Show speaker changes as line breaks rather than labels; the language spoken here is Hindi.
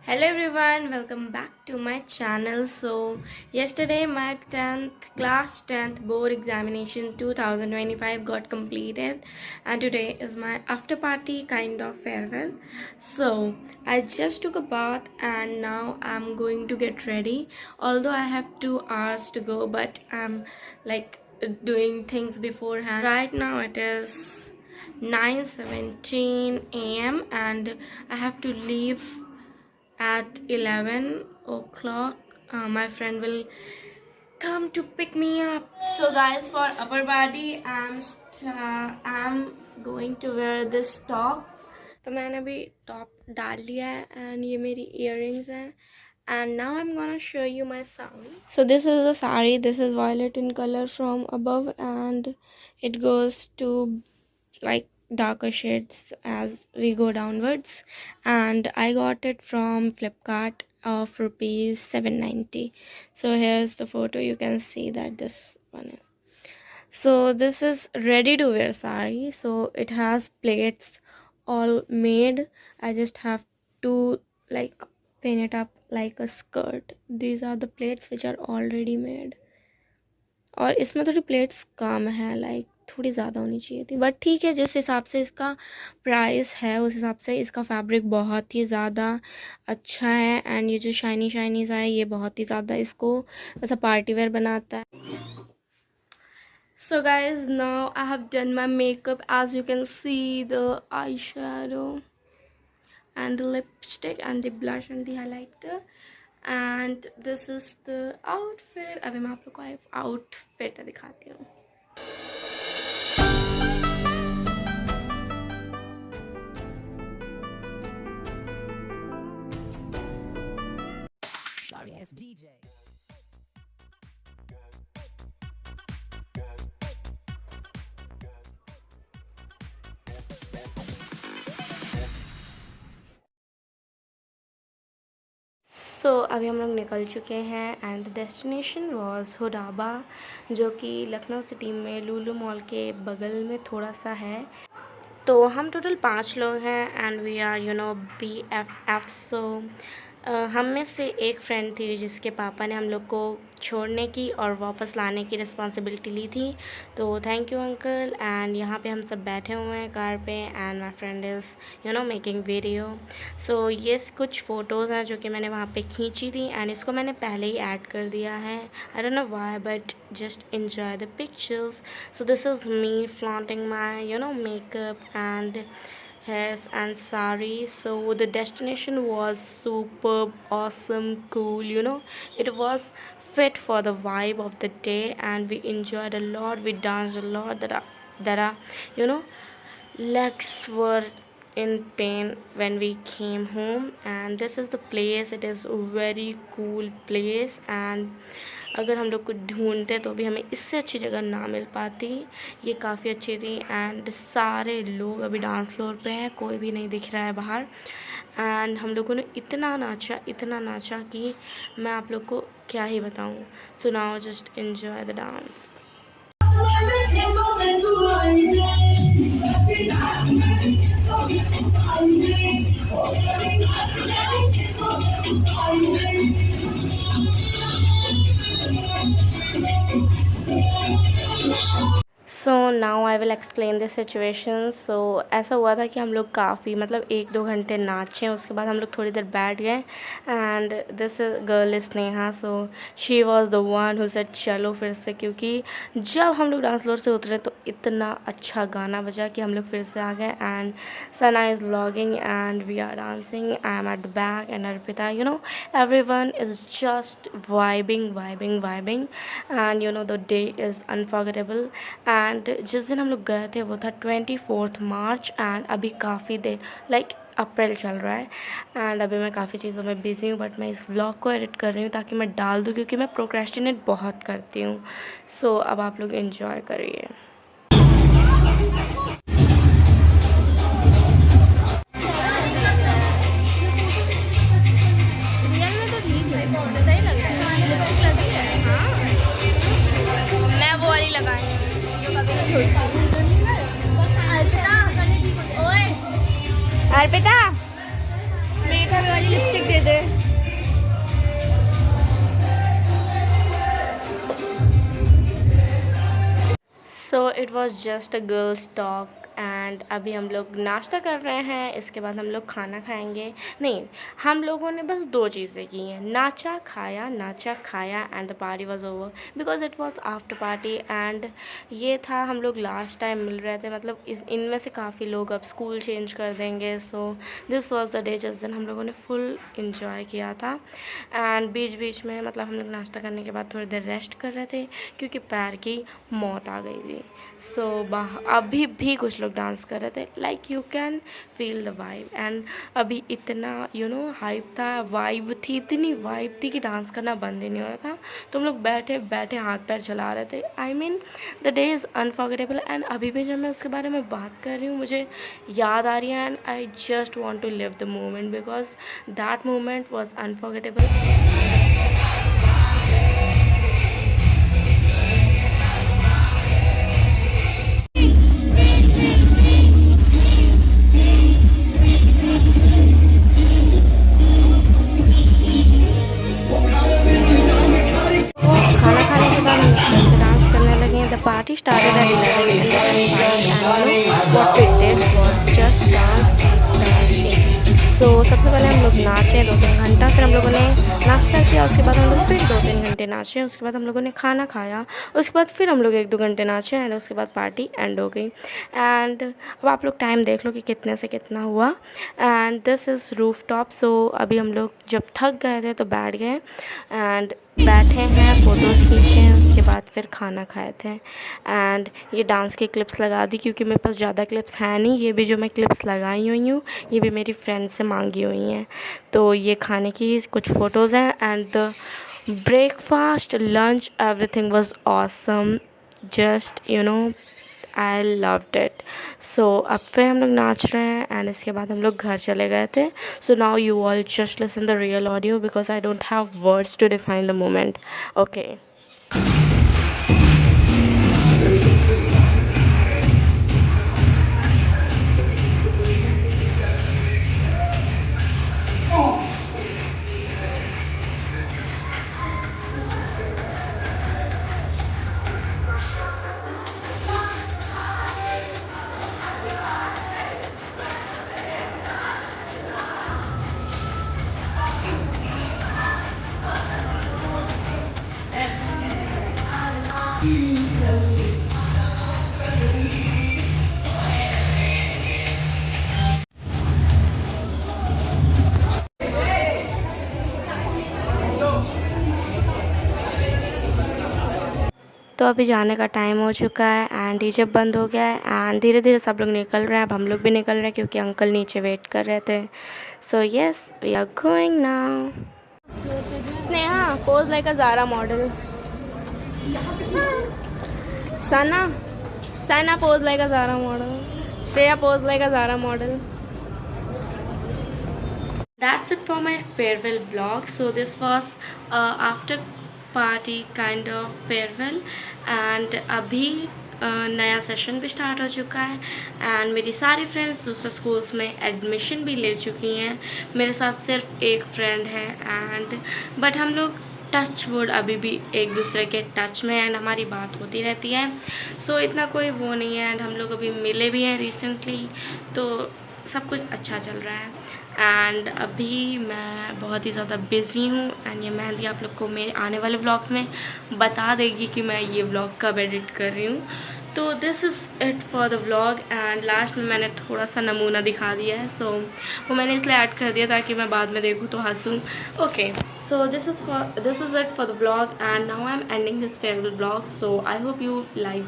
Hello everyone, welcome back to my channel. So yesterday my 10th board examination 2025 got completed, and today is my after party kind of farewell. So I just took a bath and now I'm going to get ready. Although I have 2 hours to go, but I'm like doing things beforehand. Right now it is 9:17 a.m. and I have to leave at 11 o'clock. My friend will come to pick me up. So guys, for upper body I'm going to wear this top. तो मैंने अभी टॉप डाल लिया है and ये मेरी earrings हैं. And now I'm gonna show you my sari. So this is a sari. This is violet in color from above and it goes to like darker shades as we go downwards, and I got it from Flipkart of rupees 790. So here's the photo. You can see that this one is, so this is ready to wear sari. So it has plaits all made. I just have to like pin it up like a skirt. These are the plaits which are already made. और इसमें थोड़ी प्लेट्स कम है, लाइक थोड़ी ज़्यादा होनी चाहिए थी, बट ठीक है, जिस हिसाब से इसका प्राइस है उस हिसाब से इसका फैब्रिक बहुत ही ज़्यादा अच्छा है. एंड ये जो शाइनी शाइनी सा है ये बहुत ही ज़्यादा इसको ऐसा पार्टी वेयर बनाता है. So guys, now I have done my makeup. As you can see the eye shadow and the lipstick and the blush and the highlighter, and this is the outfit. अभी मैं आप लोग को outfit दिखाती हूँ.
Sorry ass DJ.
सो अभी हम लोग निकल चुके हैं एंड द डेस्टिनेशन वाज हुडाबा, जो कि लखनऊ सिटी में लुलु मॉल के बगल में थोड़ा सा है. तो हम टोटल 5 लोग हैं एंड वी आर BFF. सो हम में से एक फ्रेंड थी जिसके पापा ने हम लोग को छोड़ने की और वापस लाने की रिस्पॉन्सिबिलिटी ली थी. तो थैंक यू अंकल. एंड यहाँ पे हम सब बैठे हुए हैं कार पे and my friend is making video. So ये कुछ फ़ोटोज़ हैं जो कि मैंने वहाँ पे खींची थी एंड इसको मैंने पहले ही ऐड कर दिया है. I don't know why, but just enjoy the pictures. So this is me flaunting my makeup and hairs and sari. So the destination was superb, awesome, cool. It was fit for the vibe of the day and we enjoyed a lot. We danced a lot. That legs were in pain when we came home. And this is the place. It is a very cool place, and अगर हम लोग को ढूंढते तो भी हमें इससे अच्छी जगह ना मिल पाती. ये काफ़ी अच्छी थी एंड सारे लोग अभी डांस फ्लोर पे हैं, कोई भी नहीं दिख रहा है बाहर. एंड हम लोगों ने इतना नाचा कि मैं आप लोग को क्या ही बताऊं. So now just enjoy the dance. So now I will explain this situation. So ऐसा हुआ था कि हम लोग काफ़ी 1-2 घंटे नाचे. उसके बाद हम लोग थोड़ी देर बैठ गए and this girl is Sneha. So she was the one who said चलो फिर से, क्योंकि जब हम लोग डांस फ्लोर से उतरे तो इतना अच्छा गाना बजा कि हम लोग फिर से आ गए. And Sana is vlogging and we are dancing. I am at the back and Arpita, everyone is just vibing. And the day is unforgettable. And जिस दिन हम लोग गए थे वो था 24 मार्च. एंड अभी काफ़ी देर लाइक अप्रैल चल रहा है एंड अभी मैं काफ़ी चीज़ों में बिज़ी हूँ, बट मैं इस व्लॉग को एडिट कर रही हूँ ताकि मैं डाल दूँ, क्योंकि मैं प्रोक्रेस्टिनेट बहुत करती हूँ. सो अब आप लोग एंजॉय करिए. मैं वो वाली लगाई अर्पिता, मेकअप वाली lipstick they they. It was just a girls talk and अभी हम लोग नाश्ता कर रहे हैं, इसके बाद हम लोग खाना खाएंगे। नहीं, हम लोगों ने बस 2 चीज़ें की हैं, नाचा खाया and the party was over because it was after party. And ये था, हम लोग लास्ट टाइम मिल रहे थे, मतलब इनमें से काफ़ी लोग अब स्कूल चेंज कर देंगे। So this was the day जिस दिन हम लोगों ने फुल इंजॉय किया था। एंड बीच बीच में मतलब हम लोग नाश्ता करने के बाद थोड़ी देर रेस्ट कर रहे थे क्योंकि पैर की मौत आ गई थी। सो अभी भी कुछ लोग डांस कर रहे थे, like you can feel the vibe. And अभी इतना हाइप था, वाइब थी, इतनी वाइब थी कि डांस करना बंद ही नहीं हो रहा था। तो हम लोग बैठे बैठे हाथ पैर चला रहे थे। I mean the day is unforgettable. And अभी भी जब मैं उसके बारे में बात कर रही हूँ मुझे याद आ रही है and I just want to live the moment because that moment was unforgettable. खाना खाने के बाद हम ऐसे डांस करने लगे हैं। द पार्टी स्टार्टेड एट 11 सो सबसे पहले हम लोग नाचे 2-3 घंटा, फिर हम लोगों ने नाश्ता किया, उसके बाद हम लोग फिर 2-3 घंटे नाचे, उसके बाद हम लोगों ने खाना खाया, उसके बाद फिर हम लोग 1-2 घंटे नाचे एंड उसके बाद पार्टी एंड हो गई। एंड अब आप लोग टाइम देख लो कि कितने से कितना हुआ। And this is roof top. So अभी हम लोग जब थक गए थे तो बैठ गए एंड बैठे हैं, फ़ोटोज़ खींचे हैं, उसके बाद फिर खाना खाए थे। एंड ये डांस की क्लिप्स लगा दी क्योंकि मेरे पास ज़्यादा क्लिप्स हैं नहीं। ये भी जो मैं क्लिप्स लगाई हुई हूँ ये भी मेरी फ्रेंड से मांगी हुई हैं। तो ये खाने की कुछ फ़ोटोज़ हैं and the breakfast, lunch, everything was awesome, just I loved it. So अब फिर हम लोग नाच रहे हैं एंड इसके बाद हम लोग घर चले गए थे। So now you all just listen the real audio because I don't have words to define the moment. Okay. तो अभी जाने का टाइम हो चुका है एंड डीजे बंद हो गया है एंड धीरे धीरे सब लोग निकल रहे हैं। अब हम लोग भी निकल रहे हैं क्योंकि अंकल नीचे वेट कर रहे थे। So yes, we are going now. Sneha, pose like a Zara model. Sana pose like a Zara model. Shreya pose like a Zara model. That's it for my farewell vlog. So this was after party kind of farewell and अभी नया सेशन भी स्टार्ट हो चुका है एंड मेरी सारी फ्रेंड्स दूसरे स्कूल्स में एडमिशन भी ले चुकी हैं। मेरे साथ सिर्फ एक फ्रेंड है एंड बट हम लोग टच वुड अभी भी एक दूसरे के टच में एंड हमारी बात होती रहती है। सो इतना कोई वो नहीं है एंड हम लोग अभी मिले भी हैं रिसेंटली, तो सब कुछ अच्छा चल रहा है। एंड अभी मैं बहुत ही ज़्यादा बिज़ी हूँ एंड ये मेहंदी आप लोग को मेरे आने वाले व्लॉग्स में बता देगी कि मैं ये व्लॉग कब एडिट कर रही हूँ। तो this is it for the vlog and last में मैंने थोड़ा सा नमूना दिखा दिया है, सो वो मैंने इसलिए ऐड कर दिया ताकि मैं बाद में देखूँ तो हंसूँ। Okay, so this is it for the vlog and now I'm ending this farewell vlog. So I hope you liked it.